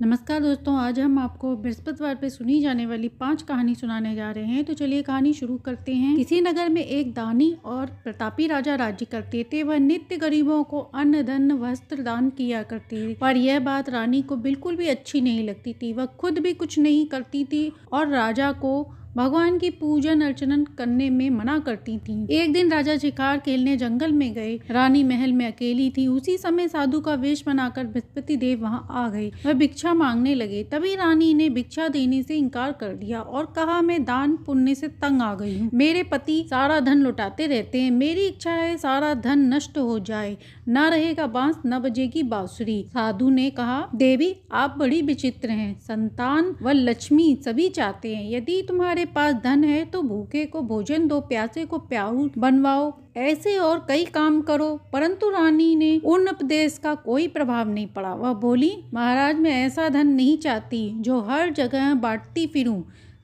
नमस्कार दोस्तों, आज हम आपको बृहस्पतिवार पे सुनी जाने वाली 5 कहानी सुनाने जा रहे हैं। तो चलिए कहानी शुरू करते हैं। किसी नगर में एक दानी और प्रतापी राजा राज्य करते थे। वह नित्य गरीबों को अन्न धन वस्त्र दान किया करते थे, पर यह बात रानी को बिल्कुल भी अच्छी नहीं लगती थी। वह खुद भी कुछ नहीं करती थी और राजा को भगवान की पूजन अर्चना करने में मना करती थी। एक दिन राजा शिकार खेलने जंगल में गए। रानी महल में अकेली थी। उसी समय साधु का वेश बनाकर बृहस्पति देव वहां आ गए। वह भिक्षा मांगने लगे। तभी रानी ने भिक्षा देने से इनकार कर दिया और कहा, मैं दान पुण्य से तंग आ गई हूँ। मेरे पति सारा धन लुटाते रहते हैं। मेरी इच्छा है सारा धन नष्ट हो जाए, न रहेगा बांस न बजेगी बांसुरी। साधु ने कहा, देवी आप बड़ी विचित्र हैं। संतान व लक्ष्मी सभी चाहते हैं। यदि तुम्हारे पास धन है तो भूखे को भोजन दो, प्यासे को प्याऊ बनवाओ, ऐसे और कई काम करो। परंतु रानी ने उन उपदेश का कोई प्रभाव नहीं पड़ा। वह बोली, महाराज मैं ऐसा धन नहीं चाहती जो हर जगह बांटती फिरूं।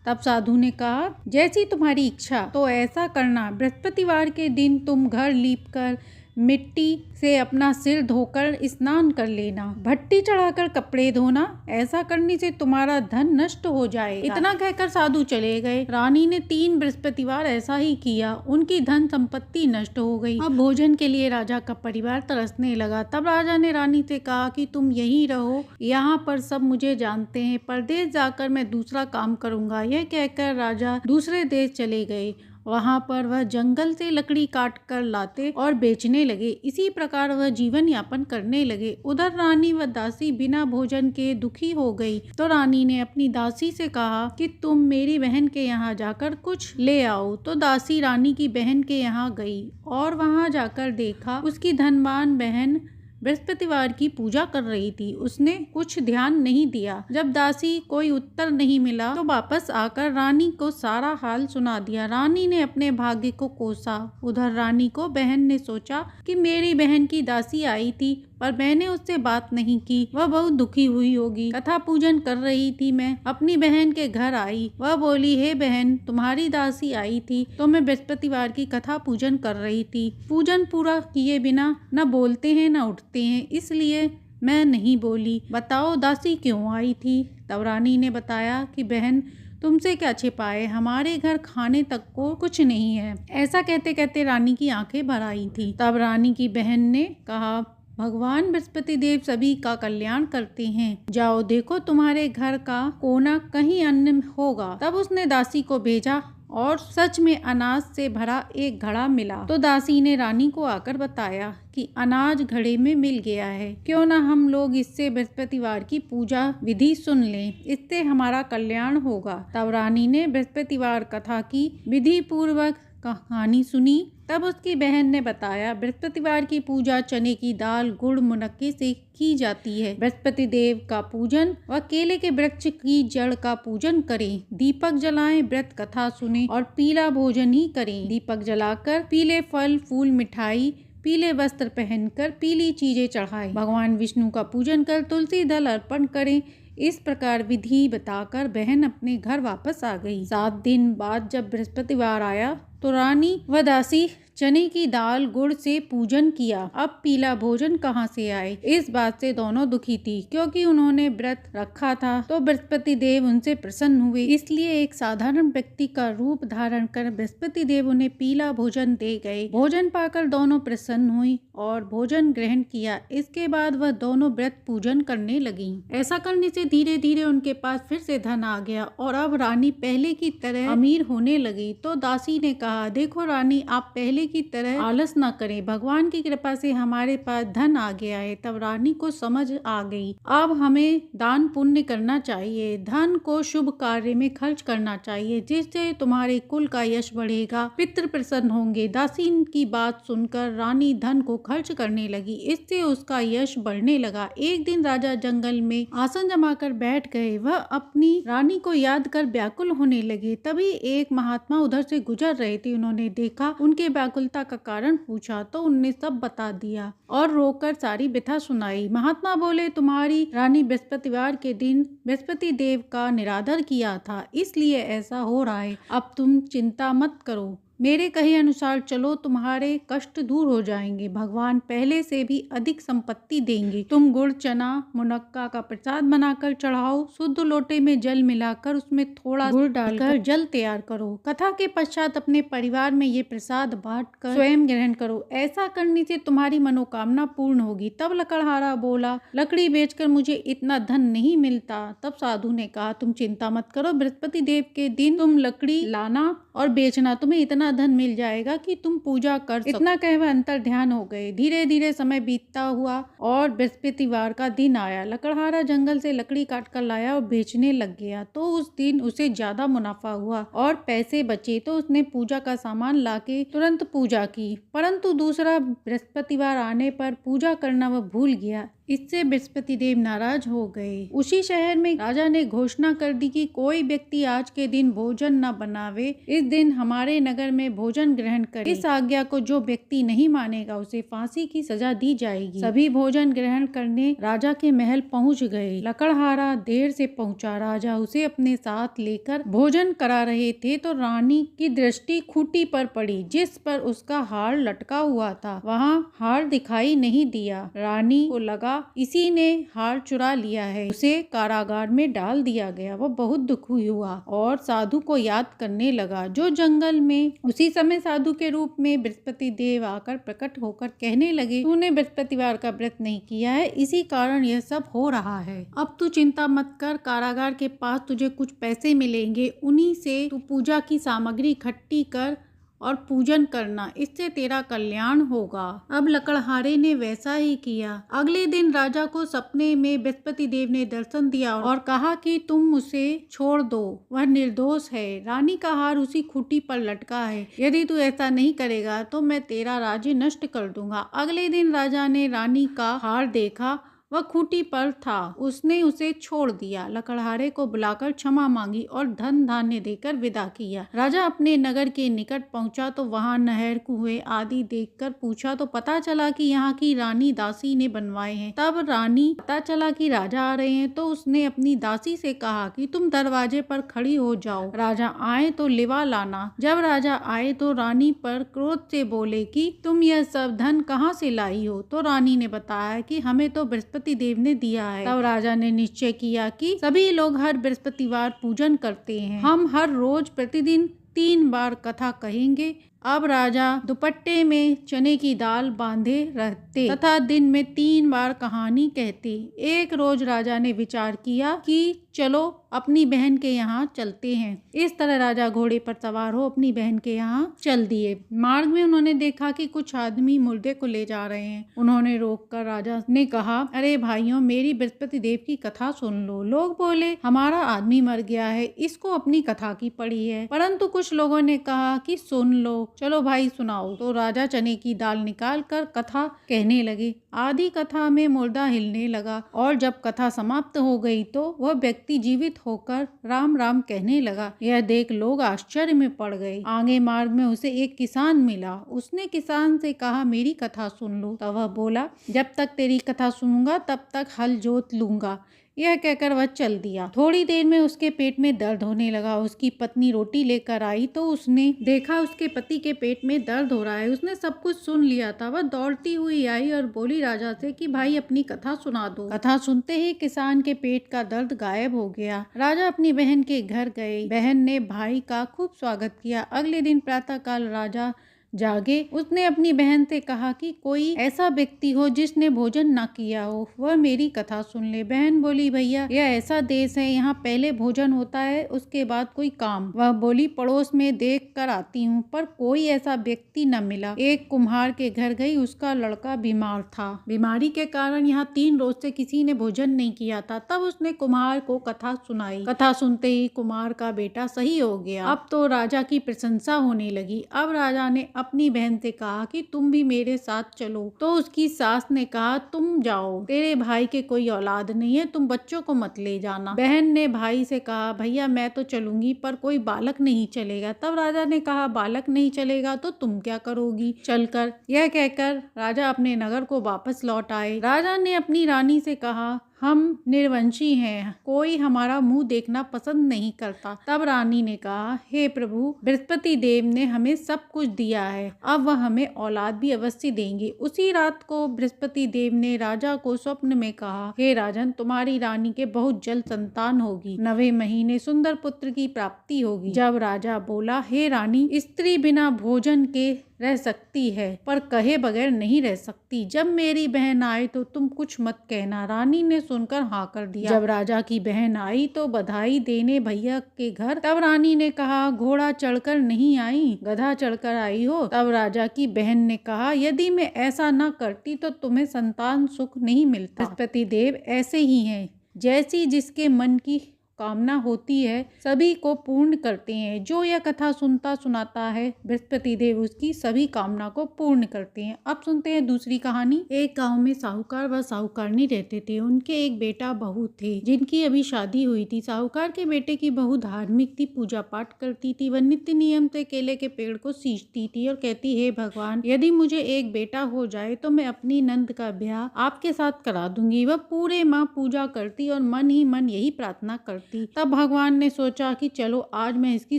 तब साधु ने कहा, जैसी तुम्हारी इच्छा। तो ऐसा करना, बृहस्पतिवार के दिन तुम घर लीपकर मिट्टी से अपना सिर धोकर स्नान कर लेना, भट्टी चढ़ाकर कपड़े धोना। ऐसा करने से तुम्हारा धन नष्ट हो जाएगा। इतना कहकर साधु चले गए। रानी ने 3 बृहस्पतिवार ऐसा ही किया। उनकी धन संपत्ति नष्ट हो गई। अब भोजन के लिए राजा का परिवार तरसने लगा। तब राजा ने रानी से कहा कि तुम यहीं रहो, यहाँ पर सब मुझे जानते हैं। परदेश जाकर मैं दूसरा काम करूंगा। यह कहकर राजा दूसरे देश चले गए। वहां पर वह जंगल से लकड़ी काट कर लाते और बेचने लगे। इसी प्रकार वह जीवन यापन करने लगे। उधर रानी व दासी बिना भोजन के दुखी हो गई। तो रानी ने अपनी दासी से कहा कि तुम मेरी बहन के यहाँ जाकर कुछ ले आओ। तो दासी रानी की बहन के यहाँ गई और वहां जाकर देखा उसकी धनवान बहन बृहस्पतिवार की पूजा कर रही थी। उसने कुछ ध्यान नहीं दिया। जब दासी कोई उत्तर नहीं मिला तो वापस आकर रानी को सारा हाल सुना दिया। रानी ने अपने भाग्य को कोसा। उधर रानी को बहन ने सोचा कि मेरी बहन की दासी आई थी पर मैंने उससे बात नहीं की। वह बहुत दुखी हुई होगी। कथा पूजन कर रही थी। मैं अपनी बहन के घर आई। वह बोली, हे बहन तुम्हारी दासी आई थी तो मैं बृहस्पतिवार की कथा पूजन कर रही थी। पूजन पूरा किए बिना न बोलते हैं न उठते हैं, इसलिए मैं नहीं बोली। बताओ दासी क्यों आई थी? तब रानी ने बताया कि बहन तुमसे क्या छिपाए, हमारे घर खाने तक को कुछ नहीं है। ऐसा कहते कहते रानी की आंखें भर आई थी। तब रानी की बहन ने कहा, भगवान बृहस्पति देव सभी का कल्याण करते हैं। जाओ देखो तुम्हारे घर का कोना कहीं अन्न होगा। तब उसने दासी को भेजा और सच में अनाज से भरा एक घड़ा मिला। तो दासी ने रानी को आकर बताया कि अनाज घड़े में मिल गया है। क्यों ना हम लोग इससे बृहस्पतिवार की पूजा विधि सुन लें, इससे हमारा कल्याण होगा। तब रानी ने बृहस्पतिवार कथा की विधि पूर्वक कहानी सुनी। तब उसकी बहन ने बताया, बृहस्पतिवार की पूजा चने की दाल गुड़ मुनक्के से की जाती है। बृहस्पति देव का पूजन व केले के वृक्ष की जड़ का पूजन करें। दीपक जलाएं, व्रत कथा सुने और पीला भोजन ही करें। दीपक जलाकर पीले फल फूल मिठाई, पीले वस्त्र पहनकर पीली चीजें चढ़ाएं। भगवान विष्णु का पूजन कर तुलसी दल अर्पण करें। इस प्रकार विधि बताकर बहन अपने घर वापस आ गई। 7 दिन बाद जब बृहस्पतिवार आया तो रानी व दासी चने की दाल गुड़ से पूजन किया। अब पीला भोजन कहाँ से आए, इस बात से दोनों दुखी थी। क्योंकि उन्होंने व्रत रखा था तो बृहस्पति देव उनसे प्रसन्न हुए। इसलिए एक साधारण व्यक्ति का रूप धारण कर बृहस्पति देव उन्हें पीला भोजन दे गए। भोजन पाकर दोनों प्रसन्न हुई और भोजन ग्रहण किया। इसके बाद वह दोनों व्रत पूजन करने लगी। ऐसा करने से धीरे धीरे उनके पास फिर से धन आ गया और अब रानी पहले की तरह अमीर होने लगी। तो दासी ने कहा, देखो रानी आप पहले की तरह आलस न करें, भगवान की कृपा से हमारे पास धन आ गया है। तब रानी को समझ आ गई, अब हमें दान पुण्य करना चाहिए, धन को शुभ कार्य में खर्च करना चाहिए, जिससे तुम्हारे कुल का यश बढ़ेगा, पितृ प्रसन्न होंगे। दासी की बात सुनकर रानी धन को खर्च करने लगी। इससे उसका यश बढ़ने लगा। एक दिन राजा जंगल में आसन जमाकर बैठ गए। वह अपनी रानी को याद कर व्याकुल होने लगे। तभी एक महात्मा उधर से गुजर रहे थे। उन्होंने देखा, उनके व्याकुलता का कारण पूछा तो उनने सब बता दिया और रोकर सारी व्यथा सुनाई। महात्मा बोले, तुम्हारी रानी बृहस्पतिवार के दिन बृहस्पति देव का निरादर किया था, इसलिए ऐसा हो रहा है। अब तुम चिंता मत करो, मेरे कहे अनुसार चलो, तुम्हारे कष्ट दूर हो जाएंगे। भगवान पहले से भी अधिक संपत्ति देंगे। तुम गुड़, चना, मुनक्का का प्रसाद बनाकर चढ़ाओ। शुद्ध लोटे में जल मिलाकर उसमें थोड़ा गुड़ डालकर जल तैयार करो। कथा के पश्चात अपने परिवार में ये प्रसाद बांटकर स्वयं ग्रहण करो। ऐसा करने से तुम्हारी मनोकामना पूर्ण होगी। तब लकड़हारा बोला, लकड़ी बेचकर मुझे इतना धन नहीं मिलता। तब साधु ने कहा, तुम चिंता मत करो, बृहस्पति देव के दिन तुम लकड़ी लाना और बेचना, तुम्हें इतना धन मिल जाएगा कि तुम पूजा कर सको। इतना कह वह अंतर ध्यान हो गए। धीरे धीरे समय बीतता हुआ और बृहस्पतिवार का दिन आया। लकड़हारा जंगल से लकड़ी काट कर लाया और बेचने लग गया। तो उस दिन उसे ज्यादा मुनाफा हुआ और पैसे बचे तो उसने पूजा का सामान लाके तुरंत पूजा की। परंतु दूसरा बृहस्पतिवार आने पर पूजा करना वह भूल गया। इससे बृहस्पति देव नाराज हो गए। उसी शहर में राजा ने घोषणा कर दी कि कोई व्यक्ति आज के दिन भोजन न बनावे। इस दिन हमारे नगर में भोजन ग्रहण करे। इस आज्ञा को जो व्यक्ति नहीं मानेगा उसे फांसी की सजा दी जाएगी। सभी भोजन ग्रहण करने राजा के महल पहुंच गए। लकड़हारा देर से पहुंचा। राजा उसे अपने साथ लेकर भोजन करा रहे थे तो रानी की दृष्टि खूंटी पर पड़ी, जिस पर उसका हार लटका हुआ था। वहाँ हार दिखाई नहीं दिया। रानी को लगा इसी ने हार चुरा लिया है। उसे कारागार में डाल दिया गया। वो बहुत दुखी हुआ और साधु को याद करने लगा, जो जंगल में उसी समय साधु के रूप में बृहस्पति देव आकर प्रकट होकर कहने लगे, तूने बृहस्पतिवार का व्रत नहीं किया है, इसी कारण यह सब हो रहा है। अब तू चिंता मत कर, कारागार के पास तुझे कुछ पैसे मिलेंगे, उन्हीं से तू पूजा की सामग्री इकट्ठी कर और पूजन करना, इससे तेरा कल्याण होगा। अब लकड़हारे ने वैसा ही किया। अगले दिन राजा को सपने में बृहस्पति देव ने दर्शन दिया और कहा कि तुम उसे छोड़ दो, वह निर्दोष है। रानी का हार उसी खूंटी पर लटका है। यदि तू ऐसा नहीं करेगा तो मैं तेरा राज्य नष्ट कर दूंगा। अगले दिन राजा ने रानी का हार देखा, वह खूंटी पर था। उसने उसे छोड़ दिया। लकड़हारे को बुलाकर क्षमा मांगी और धन धान्य देकर विदा किया। राजा अपने नगर के निकट पहुंचा तो वहां नहर, कुएं आदि देखकर पूछा तो पता चला कि यहाँ की रानी दासी ने बनवाए हैं। तब रानी पता चला कि राजा आ रहे हैं तो उसने अपनी दासी से कहा कि तुम दरवाजे पर खड़ी हो जाओ, राजा आए तो लिवा लाना। जब राजा आए तो रानी पर क्रोध से बोले कि तुम यह सब धन कहाँ से लाई हो। तो रानी ने बताया कि हमें तो बृहस्पति देव ने दिया है। तब राजा ने निश्चय किया कि सभी लोग हर बृहस्पतिवार पूजन करते हैं, हम हर रोज प्रतिदिन 3 बार कथा कहेंगे। अब राजा दुपट्टे में चने की दाल बांधे रहते तथा दिन में 3 बार कहानी कहते। एक रोज राजा ने विचार किया कि चलो अपनी बहन के यहाँ चलते हैं। इस तरह राजा घोड़े पर सवार हो अपनी बहन के यहाँ चल दिए। मार्ग में उन्होंने देखा कि कुछ आदमी मुर्दे को ले जा रहे हैं। उन्होंने रोककर राजा ने कहा, अरे भाइयों, मेरी बृहस्पति देव की कथा सुन लो। लोग बोले, हमारा आदमी मर गया है, इसको अपनी कथा की पड़ी है। परंतु कुछ लोगों ने कहा कि सुन लो, चलो भाई सुनाओ। तो राजा चने की दाल निकाल कर कथा कहने लगे। आधी कथा में मुर्दा हिलने लगा और जब कथा समाप्त हो गई तो वह व्यक्ति जीवित होकर राम राम कहने लगा। यह देख लोग आश्चर्य में पड़ गए। आगे मार्ग में उसे एक किसान मिला। उसने किसान से कहा, मेरी कथा सुन लो। तब वह बोला, जब तक तेरी कथा सुनूंगा तब तक हल जोत लूंगा। यह कहकर वह चल दिया। थोड़ी देर में उसके पेट में दर्द होने लगा। उसकी पत्नी रोटी लेकर आई तो उसने देखा उसके पति के पेट में दर्द हो रहा है। उसने सब कुछ सुन लिया था। वह दौड़ती हुई आई और बोली राजा से कि भाई अपनी कथा सुना दो। कथा सुनते ही किसान के पेट का दर्द गायब हो गया। राजा अपनी बहन के घर गए। बहन ने भाई का खूब स्वागत किया। अगले दिन प्रातःकाल राजा जागे। उसने अपनी बहन से कहा कि कोई ऐसा व्यक्ति हो जिसने भोजन ना किया हो, वह मेरी कथा सुन ले। बहन बोली, भैया यह ऐसा देश है, यहाँ पहले भोजन होता है उसके बाद कोई काम। वह बोली, पड़ोस में देख कर आती हूँ, पर कोई ऐसा व्यक्ति न मिला। एक कुम्हार के घर गई, उसका लड़का बीमार था। बीमारी के कारण यहाँ 3 रोज से किसी ने भोजन नहीं किया था। तब उसने कुम्हार को कथा सुनाई। कथा सुनते ही कुम्हार का बेटा सही हो गया। अब तो राजा की प्रशंसा होने लगी। अब राजा ने अपनी बहन से कहा कि तुम भी मेरे साथ चलो। तो उसकी सास ने कहा, तुम जाओ, तेरे भाई के कोई औलाद नहीं है, तुम बच्चों को मत ले जाना। बहन ने भाई से कहा, भैया मैं तो चलूंगी पर कोई बालक नहीं चलेगा। तब राजा ने कहा, बालक नहीं चलेगा तो तुम क्या करोगी चलकर। यह कहकर राजा अपने नगर को वापस लौट आए। राजा ने अपनी रानी से कहा, हम निर्वंशी हैं, कोई हमारा मुंह देखना पसंद नहीं करता। तब रानी ने कहा, हे प्रभु, बृहस्पति देव ने हमें सब कुछ दिया है, अब वह हमें औलाद भी अवश्य देंगे। उसी रात को बृहस्पति देव ने राजा को स्वप्न में कहा, हे राजन, तुम्हारी रानी के बहुत जल्द संतान होगी, 9वें महीने सुंदर पुत्र की प्राप्ति होगी। जब राजा बोला, हे रानी, स्त्री बिना भोजन के रह सकती है पर कहे बगैर नहीं रह सकती। जब मेरी बहन आए तो तुम कुछ मत कहना। रानी ने सुनकर हाँ कर दिया। जब राजा की बहन आई तो बधाई देने भैया के घर। तब रानी ने कहा, घोड़ा चढ़कर नहीं आई, गधा चढ़कर आई हो। तब राजा की बहन ने कहा, यदि मैं ऐसा न करती तो तुम्हें संतान सुख नहीं मिलता। बृहस्पति देव ऐसे ही हैं, जैसी जिसके मन की कामना होती है सभी को पूर्ण करते हैं। जो यह कथा सुनता सुनाता है, बृहस्पति देव उसकी सभी कामना को पूर्ण करते हैं। अब सुनते हैं दूसरी कहानी। एक गांव में साहूकार व साहूकारनी रहते थे। उनके एक बेटा बहू थे जिनकी अभी शादी हुई थी। साहूकार के बेटे की बहू धार्मिक थी, पूजा पाठ करती थी। वह नित्य नियम से केले के पेड़ को सींचती थी और कहती, हे भगवान, यदि मुझे एक बेटा हो जाए तो मैं अपनी नंद का ब्याह आपके साथ करा दूंगी। वह पूरे माह पूजा करती और मन ही मन यही प्रार्थना करती। तब भगवान ने सोचा कि चलो आज मैं इसकी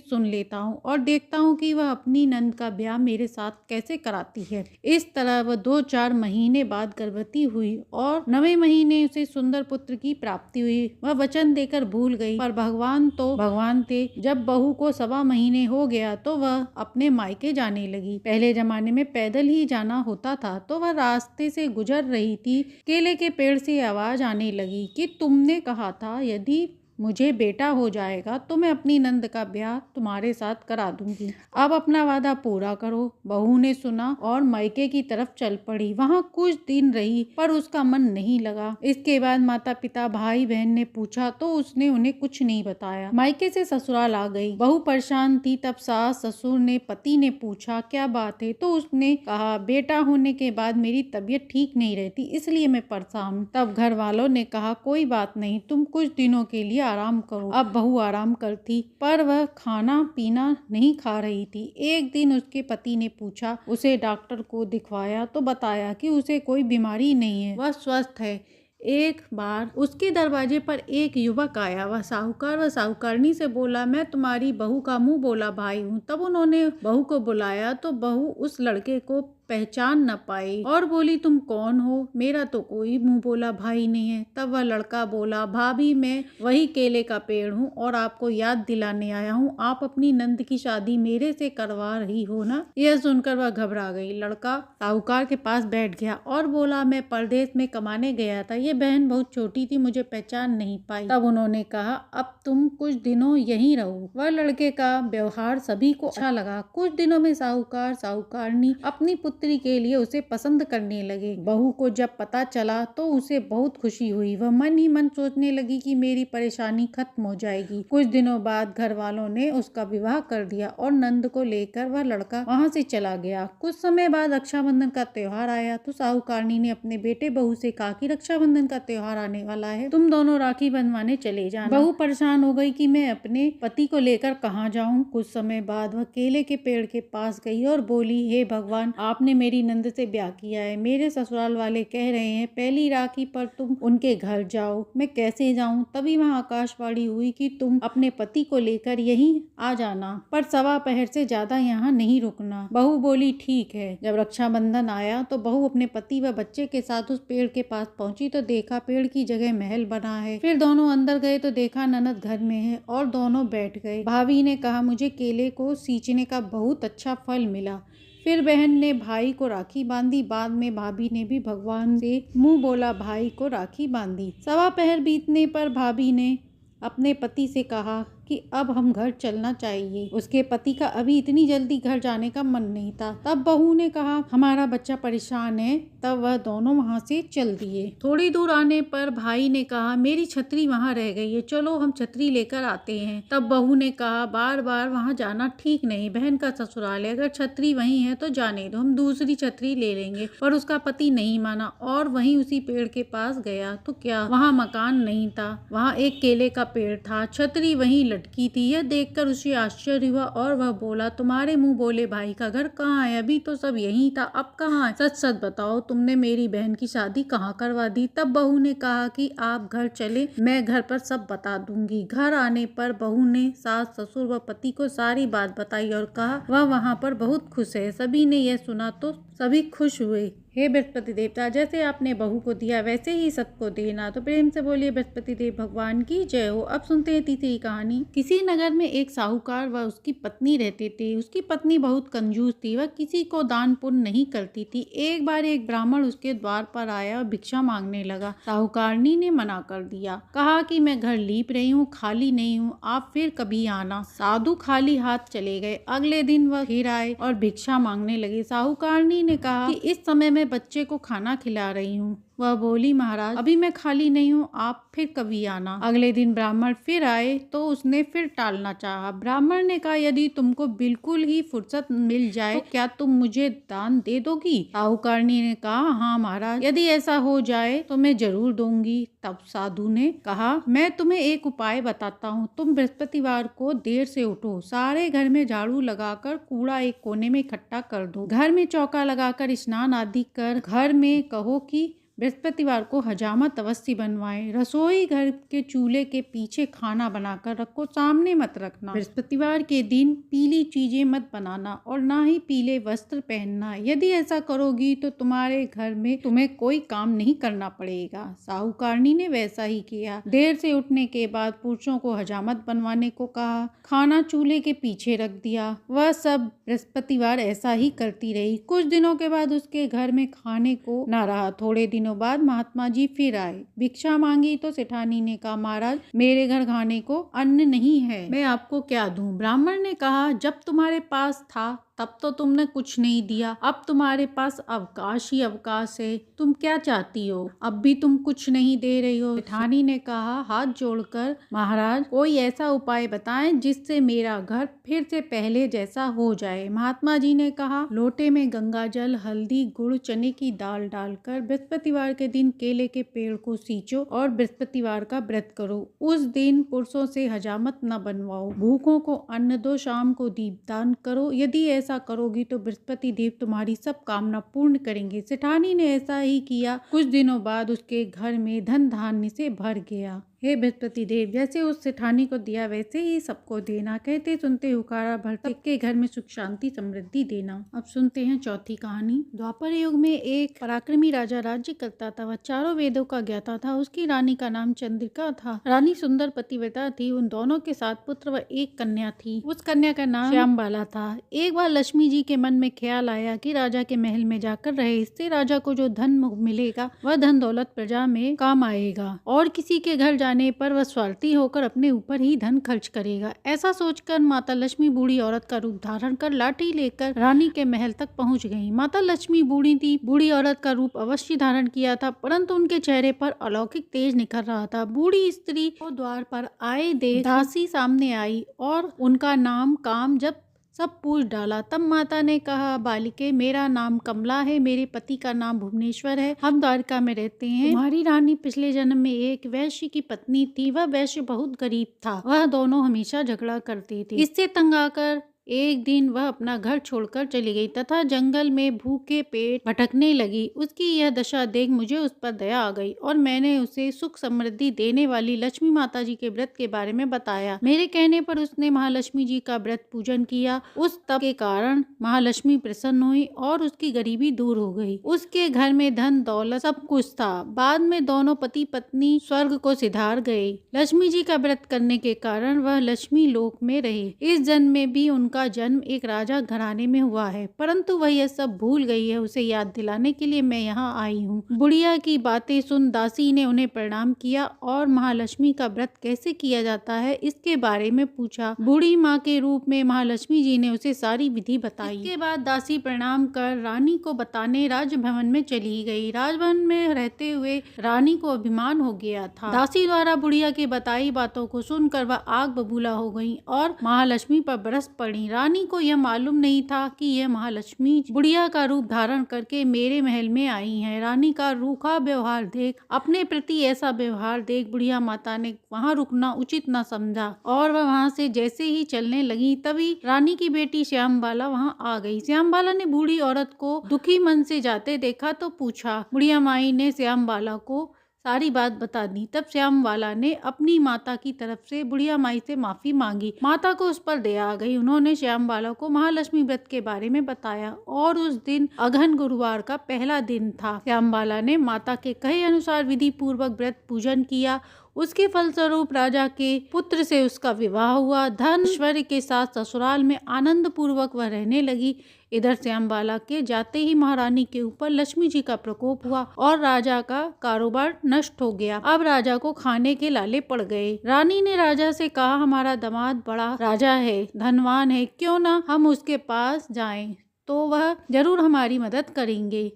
सुन लेता हूँ और देखता हूँ कि वह अपनी नंद का ब्याह मेरे साथ कैसे कराती है। इस तरह वह 2-4 महीने बाद गर्भवती हुई और 9वें महीने उसे सुंदर पुत्र की प्राप्ति हुई। वह वचन देकर भूल गई, पर भगवान थे। जब बहू को 1.25 महीने हो गया तो वह अपने मायके जाने लगी। पहले जमाने में पैदल ही जाना होता था, तो वह रास्ते से गुजर रही थी। केले के पेड़ से आवाज आने लगी कि तुमने कहा था यदि मुझे बेटा हो जाएगा तो मैं अपनी नंद का ब्याह तुम्हारे साथ करा दूंगी। अब अपना वादा पूरा करो। बहू ने सुना और मायके की तरफ चल पड़ी। वहाँ कुछ दिन रही पर उसका मन नहीं लगा। इसके बाद माता पिता भाई बहन ने पूछा तो उसने उन्हें कुछ नहीं बताया। मायके से ससुराल आ गई। बहू परेशान थी। तब सास ससुर ने पति ने पूछा, क्या बात है? तो उसने कहा, बेटा होने के बाद मेरी तबीयत ठीक नहीं रहती, इसलिए मैं परेशान हूँ। तब घर वालों ने कहा, कोई बात नहीं, तुम कुछ दिनों के लिए आराम करो। अब बहू आराम करती पर वह खाना पीना नहीं खा रही थी। एक दिन उसके पति ने पूछा, उसे डॉक्टर को दिखवाया तो बताया कि उसे कोई बीमारी नहीं है, वह स्वस्थ है। एक बार उसके दरवाजे पर एक युवक आया। वह साहूकार व साहूकारनी से बोला, मैं तुम्हारी बहू का मुंह बोला भाई हूँ। तब उन्होंने बहू को बुलाया तो बहू उस लड़के को पहचान न पाई और बोली, तुम कौन हो? मेरा तो कोई मुंह बोला भाई नहीं है। तब वह लड़का बोला, भाभी, मैं वही केले का पेड़ हूँ और आपको याद दिलाने आया हूँ। आप अपनी नंद की शादी मेरे से करवा रही हो ना? यह सुनकर वह घबरा गई। लड़का साहूकार के पास बैठ गया और बोला, मैं परदेश में कमाने गया था, ये बहन बहुत छोटी थी, मुझे पहचान नहीं पाई। तब उन्होंने कहा, अब तुम कुछ दिनों यहीं रहो। वह लड़के का व्यवहार सभी को अच्छा लगा। कुछ दिनों में साहूकार साहूकारनी अपनी पुत्री के लिए उसे पसंद करने लगे। बहू को जब पता चला तो उसे बहुत खुशी हुई। वह मन ही मन सोचने लगी कि मेरी परेशानी खत्म हो जाएगी। कुछ दिनों बाद घर वालों ने उसका विवाह कर दिया और नंद को लेकर वह लड़का वहाँ से चला गया। कुछ समय बाद रक्षाबंधन का त्योहार आया तो साहूकारनी ने अपने बेटे बहू से कहा कि रक्षाबंधन का त्योहार आने वाला है, तुम दोनों राखी बंधवाने चले जाना। बहू परेशान हो गई कि मैं अपने पति को लेकर कहाँ जाऊँ। कुछ समय बाद वह केले के पेड़ के पास गई और बोली, हे भगवान, आपने मेरी नंद से ब्याह किया है। मेरे ससुराल वाले कह रहे हैं पहली राखी पर तुम उनके घर जाओ, मैं कैसे जाऊं? तभी वहां आकाशवाणी हुई कि तुम अपने पति को लेकर यहीं आ जाना, पर 1.25 पहर से ज्यादा यहाँ नहीं रुकना। बहू बोली, ठीक है। जब रक्षाबंधन आया तो बहू अपने पति व बच्चे के साथ उस पेड़ के पास पहुंची तो देखा पेड़ की जगह महल बना है। फिर दोनों अंदर गए तो देखा ननद घर में है और दोनों बैठ गए। भाभी ने कहा, मुझे केले को सींचने का बहुत अच्छा फल मिला। फिर बहन ने भाई को राखी बांधी। बाद में भाभी ने भी भगवान से मुंह बोला भाई को राखी बांधी। 1.25 पहर बीतने पर भाभी ने अपने पति से कहा कि अब हम घर चलना चाहिए। उसके पति का अभी इतनी जल्दी घर जाने का मन नहीं था। तब बहू ने कहा, हमारा बच्चा परेशान है। तब वह दोनों वहां से चल दिए। थोड़ी दूर आने पर भाई ने कहा, मेरी छतरी वहां रह गई है, चलो हम छतरी लेकर आते हैं। तब बहू ने कहा, बार बार वहां जाना ठीक नहीं, बहन का ससुराल है, अगर छतरी वहीं है तो जाने दो, हम दूसरी छतरी ले लेंगे। पर उसका पति नहीं माना और वहीं उसी पेड़ के पास गया तो क्या वहाँ मकान नहीं था, वहाँ एक केले का पेड़ था, छतरी वहीं लटकी थी। यह देखकर उसे आश्चर्य हुआ और वह बोला, तुम्हारे मुंह बोले भाई का घर कहाँ है? अभी तो सब यहीं था, अब कहाँ है? सच सच बताओ, तुमने मेरी बहन की शादी कहाँ करवा दी? तब बहू ने कहा कि आप घर चले, मैं घर पर सब बता दूंगी। घर आने पर बहू ने सास ससुर व पति को सारी बात बताई और कहा वह वहाँ पर बहुत खुश है। सभी ने यह सुना तो सभी खुश हुए। हे बृहस्पति देवता, जैसे आपने बहू को दिया वैसे ही सबको देना। तो प्रेम से बोलिए बृहस्पति देव भगवान की जय हो। अब सुनते हैं तीसरी कहानी। किसी नगर में एक साहूकार व उसकी पत्नी रहते थे। उसकी पत्नी बहुत कंजूस थी, वह किसी को दान पुण्य नहीं करती थी। एक बार एक ब्राह्मण उसके द्वार पर आया और भिक्षा मांगने लगा। साहूकारनी ने मना कर दिया, कहा कि मैं घर लीप रही हूँ, खाली नहीं हूँ, आप फिर कभी आना। साधु खाली हाथ चले गए। अगले दिन वह फिर आए और भिक्षा मांगने लगे। साहूकारनी ने कहा कि इस समय मैं बच्चे को खाना खिला रही हूँ। वह बोली, महाराज अभी मैं खाली नहीं हूँ, आप फिर कभी आना। अगले दिन ब्राह्मण फिर आए तो उसने फिर टालना चाहा। ब्राह्मण ने कहा, यदि तुमको बिल्कुल ही फुर्सत मिल जाए तो क्या तुम मुझे दान दे दोगी? साहूकारनी ने कहा, हाँ महाराज, यदि ऐसा हो जाए तो मैं जरूर दूंगी। तब साधु ने कहा, मैं तुम्हें एक उपाय बताता हूँ। तुम बृहस्पतिवार को देर से उठो, सारे घर में झाड़ू लगाकर कूड़ा एक कोने में इकट्ठा कर दो, घर में चौका लगाकर स्नान आदि कर घर में कहो कि बृहस्पतिवार को हजामत अवश्य बनवाएं। रसोई घर के चूल्हे के पीछे खाना बनाकर रखो, सामने मत रखना। बृहस्पतिवार के दिन पीली चीजें मत बनाना और ना ही पीले वस्त्र पहनना। यदि ऐसा करोगी तो तुम्हारे घर में तुम्हें कोई काम नहीं करना पड़ेगा। साहूकारनी ने वैसा ही किया। देर से उठने के बाद पुरुषों को हजामत बनवाने को कहा, खाना चूल्हे के पीछे रख दिया। वह सब बृहस्पतिवार ऐसा ही करती रही। कुछ दिनों के बाद उसके घर में खाने को न रहा। थोड़े दिनों बाद महात्मा जी फिर आए। भिक्षा मांगी तो सेठानी ने कहा, महाराज मेरे घर खाने को अन्न नहीं है, मैं आपको क्या दूं? ब्राह्मण ने कहा, जब तुम्हारे पास था तब तो तुमने कुछ नहीं दिया, अब तुम्हारे पास अवकाश ही अवकाश है, तुम क्या चाहती हो? अब भी तुम कुछ नहीं दे रही हो। सेठानी ने कहा हाथ जोड़कर, महाराज कोई ऐसा उपाय बताएं जिससे मेरा घर फिर से पहले जैसा हो जाए। महात्मा जी ने कहा, लोटे में गंगा जल, हल्दी, गुड़, चने की दाल डालकर बृहस्पतिवार के दिन केले के पेड़ को सींचो और बृहस्पतिवार का व्रत करो। उस दिन पुरुषों से हजामत न बनवाओ, भूखों को अन्न दो, शाम को दीपदान करो। यदि ऐसा करोगी तो बृहस्पति देव तुम्हारी सब कामना पूर्ण करेंगे। सेठानी ने ऐसा ही किया। कुछ दिनों बाद उसके घर में धन धान्य से भर गया। हे बृहस्पति देव, जैसे उस सेठानी को दिया वैसे ही सबको देना। कहते सुनते हुकारा भरते के घर में सुख शांति समृद्धि देना। अब सुनते हैं चौथी कहानी। द्वापर युग में एक पराक्रमी राजा राज्य करता था। वह चारों वेदों का ज्ञाता था। उसकी रानी का नाम चंद्रिका था। रानी सुंदर पतिव्रता थी। उन दोनों के साथ पुत्र व एक कन्या थी। उस कन्या का नाम श्यामबाला था। एक बार लक्ष्मी जी के मन में ख्याल आया कि राजा के महल में जाकर रहे, इससे राजा को जो धन मिलेगा वह धन दौलत प्रजा में काम आएगा और किसी के घर जाने पर वह स्वार्थी होकर अपने ऊपर ही धन खर्च करेगा। ऐसा सोचकर माता लक्ष्मी बूढ़ी औरत का रूप धारण कर लाठी लेकर रानी के महल तक पहुंच गई। माता लक्ष्मी बूढ़ी थी। बूढ़ी औरत का रूप अवश्य धारण किया था, परंतु उनके चेहरे पर अलौकिक तेज निखर रहा था। बूढ़ी स्त्री को द्वार पर आए देख दासी सामने आई और उनका नाम काम जब सब पूछ डाला। तब माता ने कहा, बालिके मेरा नाम कमला है, मेरे पति का नाम भुवनेश्वर है, हम द्वारका में रहते हैं। तुम्हारी रानी पिछले जन्म में एक वैश्य की पत्नी थी। वह वैश्य बहुत गरीब था। वह दोनों हमेशा झगड़ा करती थी। इससे तंग आकर एक दिन वह अपना घर छोड़कर चली गई तथा जंगल में भूखे पेट भटकने लगी। उसकी यह दशा देख मुझे उस पर दया आ गई और मैंने उसे सुख समृद्धि देने वाली लक्ष्मी माता जी के व्रत के बारे में बताया। मेरे कहने पर उसने महालक्ष्मी जी का व्रत पूजन किया। उस तप के कारण महालक्ष्मी प्रसन्न हुई और उसकी गरीबी दूर हो गई। उसके घर में धन दौलत सब कुछ था। बाद में दोनों पति पत्नी स्वर्ग को सिधार गए। लक्ष्मी जी का व्रत करने के कारण वह लक्ष्मी लोक में रहे। इस जन्म में भी उनका जन्म एक राजा घराने में हुआ है, परंतु वह यह सब भूल गई है। उसे याद दिलाने के लिए मैं यहाँ आई हूँ। बुढ़िया की बातें सुन दासी ने उन्हें प्रणाम किया और महालक्ष्मी का व्रत कैसे किया जाता है इसके बारे में पूछा। बूढ़ी माँ के रूप में महालक्ष्मी जी ने उसे सारी विधि बताई। इसके बाद दासी प्रणाम कर रानी को बताने राजभवन में चली गई। राजभवन में रहते हुए रानी को अभिमान हो गया था। दासी द्वारा बुढ़िया की बताई बातों को सुनकर वह आग बबूला हो गई और महालक्ष्मी पर बरस पड़ी। गईं। रानी को यह मालूम नहीं था कि यह महालक्ष्मी बुढ़िया का रूप धारण करके मेरे महल में आई हैं। रानी का रूखा व्यवहार देख, अपने प्रति ऐसा व्यवहार देख बुढ़िया माता ने वहाँ रुकना उचित न समझा और वह वहाँ से जैसे ही चलने लगी तभी रानी की बेटी श्यामबाला वहाँ आ गई। श्यामबाला ने बूढ़ी औरत को दुखी मन से जाते देखा तो पूछा। बुढ़िया माई ने श्यामबाला को सारी बात बता दी। तब श्यामबाला ने अपनी माता की तरफ से बुढ़िया माई से माफी मांगी। माता को उस पर दया आ गई। उन्होंने श्यामबाला को महालक्ष्मी व्रत के बारे में बताया और उस दिन अगहन गुरुवार का पहला दिन था। श्यामबाला ने माता के कहे अनुसार विधि पूर्वक व्रत पूजन किया। उसके फलस्वरूप राजा के पुत्र से उसका विवाह हुआ। धन ऐश्वर्य के साथ ससुराल में आनंद पूर्वक वह रहने लगी। इधर श्यामबाला के जाते ही महारानी के ऊपर लक्ष्मी जी का प्रकोप हुआ और राजा का कारोबार नष्ट हो गया। अब राजा को खाने के लाले पड़ गए। रानी ने राजा से कहा, हमारा दामाद बड़ा राजा है, धनवान है, क्यों ना हम उसके पास जाएं तो वह जरूर हमारी मदद करेंगे।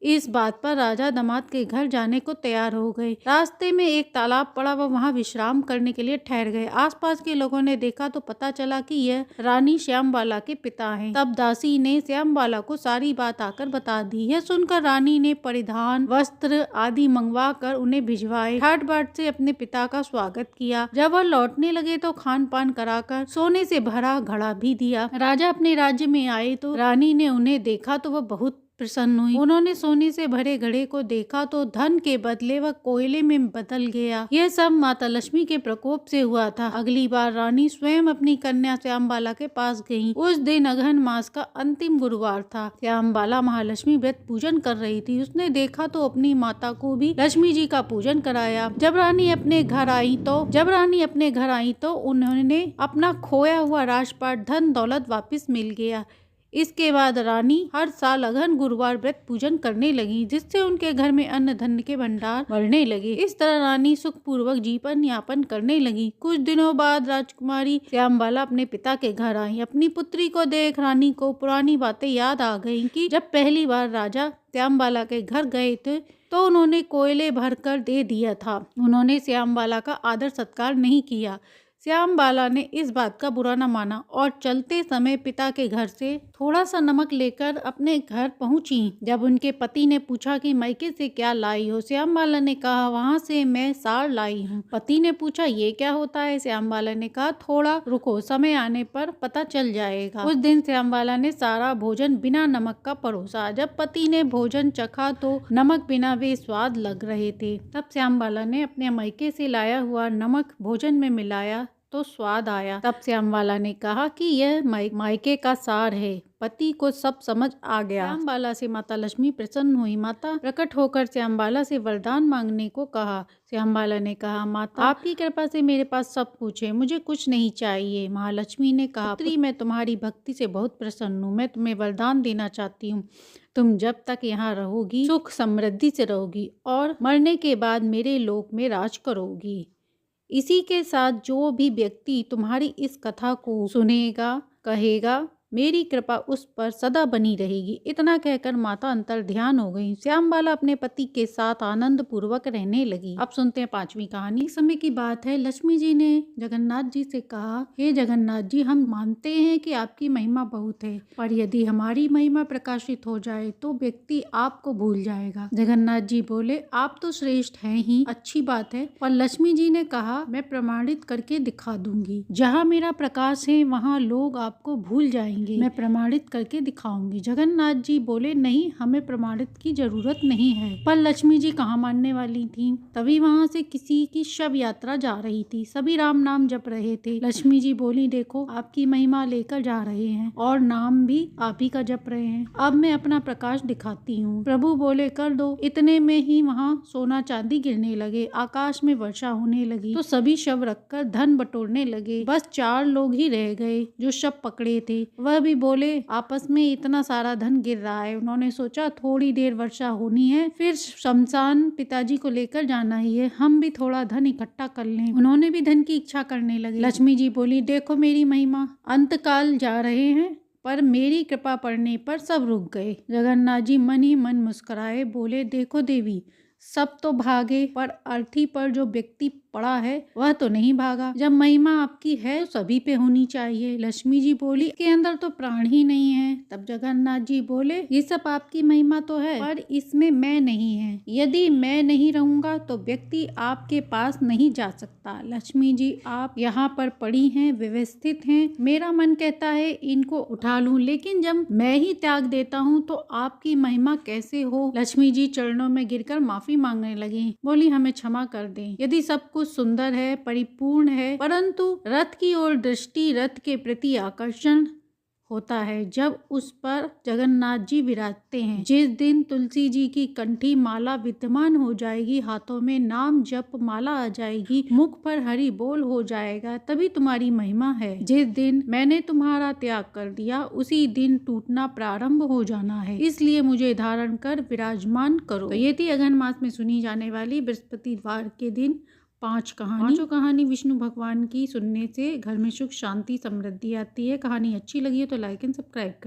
इस बात पर राजा दामाद के घर जाने को तैयार हो गए। रास्ते में एक तालाब पड़ा, वह वहां विश्राम करने के लिए ठहर गए। आसपास के लोगों ने देखा तो पता चला कि यह रानी श्यामबाला के पिता हैं। तब दासी ने श्यामबाला को सारी बात आकर बता दी। यह सुनकर रानी ने परिधान, वस्त्र आदि मंगवा कर उन्हें भिजवाए। ठाट बाट से अपने पिता का स्वागत किया। जब वह लौटने लगे तो खान पान कराकर सोने से भरा घड़ा भी दिया। राजा अपने राज्य में आए तो रानी ने उन्हें देखा तो वह बहुत प्रसन्न हुई। उन्होंने सोने से भरे घड़े को देखा तो धन के बदले वह कोयले में बदल गया। यह सब माता लक्ष्मी के प्रकोप से हुआ था। अगली बार रानी स्वयं अपनी कन्या श्यामबाला के पास गईं। उस दिन अगहन मास का अंतिम गुरुवार था। श्यामबाला महालक्ष्मी व्रत पूजन कर रही थी। उसने देखा तो अपनी माता को भी लक्ष्मी जी का पूजन कराया। जब रानी अपने घर आई तो उन्होंने अपना खोया हुआ राजपाट धन दौलत वापिस मिल गया। इसके बाद रानी हर साल अगहन गुरुवार व्रत पूजन करने लगी, जिससे उनके घर में अन्न धन के भंडार बढ़ने लगे। इस तरह रानी सुखपूर्वक जीवन यापन करने लगी। कुछ दिनों बाद राजकुमारी श्यामबाला अपने पिता के घर आई। अपनी पुत्री को देख रानी को पुरानी बातें याद आ गईं कि जब पहली बार राजा श्यामबाला के घर गए थे तो उन्होंने कोयले भरकर दे दिया था। उन्होंने श्यामबाला का आदर सत्कार नहीं किया। श्यामबाला ने इस बात का बुरा न माना और चलते समय पिता के घर से थोड़ा सा नमक लेकर अपने घर पहुंची। जब उनके पति ने पूछा कि मायके से क्या लाई हो, श्यामबाला ने कहा, वहां से मैं सार लाई हूँ। पति ने पूछा, ये क्या होता है? श्यामबाला ने कहा, थोड़ा रुको, समय आने पर पता चल जाएगा। उस दिन श्यामबाला ने सारा भोजन बिना नमक का परोसा। जब पति ने भोजन चखा तो नमक बिना वे स्वाद लग रहे थे। तब श्यामबाला ने अपने मायके से लाया हुआ नमक भोजन में मिलाया तो स्वाद आया। तब श्यामबाला ने कहा कि यह मायके का सार है। पति को सब समझ आ गया। श्यामबाला से माता लक्ष्मी प्रसन्न हुई। माता प्रकट होकर श्यामबाला से वरदान मांगने को कहा। श्यामबाला ने कहा, माता आपकी कृपा से मेरे पास सब कुछ है, मुझे कुछ नहीं चाहिए। महालक्ष्मी ने कहा, पुत्री मैं तुम्हारी भक्ति से बहुत प्रसन्न हूँ। मैं तुम्हें वरदान देना चाहती हूँ। तुम जब तक यहाँ रहोगी सुख समृद्धि से रहोगी और मरने के बाद मेरे लोक में राज करोगी। इसी के साथ जो भी व्यक्ति तुम्हारी इस कथा को सुनेगा, कहेगा, मेरी कृपा उस पर सदा बनी रहेगी। इतना कहकर माता अंतर ध्यान हो गई। श्यामबाला अपने पति के साथ आनंद पूर्वक रहने लगी। अब सुनते हैं पांचवी कहानी। एक समय की बात है, लक्ष्मी जी ने जगन्नाथ जी से कहा, हे जगन्नाथ जी, हम मानते हैं कि आपकी महिमा बहुत है, पर यदि हमारी महिमा प्रकाशित हो जाए तो व्यक्ति आपको भूल जाएगा। जगन्नाथ जी बोले, आप तो श्रेष्ठ हैं ही, अच्छी बात है, पर लक्ष्मी जी ने कहा, मैं प्रमाणित करके दिखा दूंगी। जहाँ मेरा प्रकाश है वहाँ लोग आपको भूल जाएंगे। मैं प्रमाणित करके दिखाऊंगी। जगन्नाथ जी बोले, नहीं, हमें प्रमाणित की जरूरत नहीं है। पर लक्ष्मी जी कहाँ मानने वाली थी। तभी वहाँ से किसी की शव यात्रा जा रही थी। सभी राम नाम जप रहे थे। लक्ष्मी जी बोली, देखो आपकी महिमा लेकर जा रहे हैं और नाम भी आप ही का जप रहे हैं। अब मैं अपना प्रकाश दिखाती हूँ। प्रभु बोले, कर दो। इतने में ही वहाँ सोना चांदी गिरने लगे, आकाश में वर्षा होने लगी तो सभी शव रखकर धन बटोरने लगे। बस 4 लोग ही रह गए जो शव पकड़े थे। वह भी बोले, आपस में इतना सारा धन गिर रहा है। उन्होंने सोचा थोड़ी देर वर्षा होनी है, फिर शमशान पिताजी को लेकर जाना ही है, हम भी थोड़ा धन इकट्ठा कर लें। उन्होंने भी धन की इच्छा करने लगे। लक्ष्मी जी बोली, देखो मेरी महिमा, अंतकाल जा रहे हैं पर मेरी कृपा पड़ने पर सब रुक गए। जगन्नाथ जी मन ही मन मुस्कुराए, बोले, देखो देवी, सब तो भागे पर अर्थी पर जो व्यक्ति पड़ा है वह तो नहीं भागा। जब महिमा आपकी है तो सभी पे होनी चाहिए। लक्ष्मी जी बोली, इसके अंदर तो प्राण ही नहीं है। तब जगन्नाथ जी बोले, ये सब आपकी महिमा तो है पर इसमें मैं नहीं है। यदि मैं नहीं रहूंगा तो व्यक्ति आपके पास नहीं जा सकता। लक्ष्मी जी, आप यहाँ पर पड़ी हैं, व्यवस्थित हैं, मेरा मन कहता है इनको उठा लूं, लेकिन जब मैं ही त्याग देता हूँ तो आपकी महिमा कैसे हो। लक्ष्मी जी चरणों में गिरकर माफी मांगने लगी। बोली, हमें क्षमा कर दें। यदि सब कुछ सुंदर है, परिपूर्ण है, परंतु रथ की ओर दृष्टि, रथ के प्रति आकर्षण होता है जब उस पर जगन्नाथ जी विराजते हैं। जिस दिन तुलसी जी की कंठी माला विद्यमान हो जाएगी, हाथों में नाम जप माला आ जाएगी, मुख पर हरि बोल हो जाएगा, तभी तुम्हारी महिमा है। जिस दिन मैंने तुम्हारा त्याग कर दिया उसी दिन टूटना प्रारंभ हो जाना है, इसलिए मुझे धारण कर विराजमान करो। तो ये थी अगहन मास में सुनी जाने वाली बृहस्पतिवार के दिन पांचों कहानी विष्णु भगवान की सुनने से घर में सुख शांति समृद्धि आती है। कहानी अच्छी लगी है तो लाइक एंड सब्सक्राइब करें।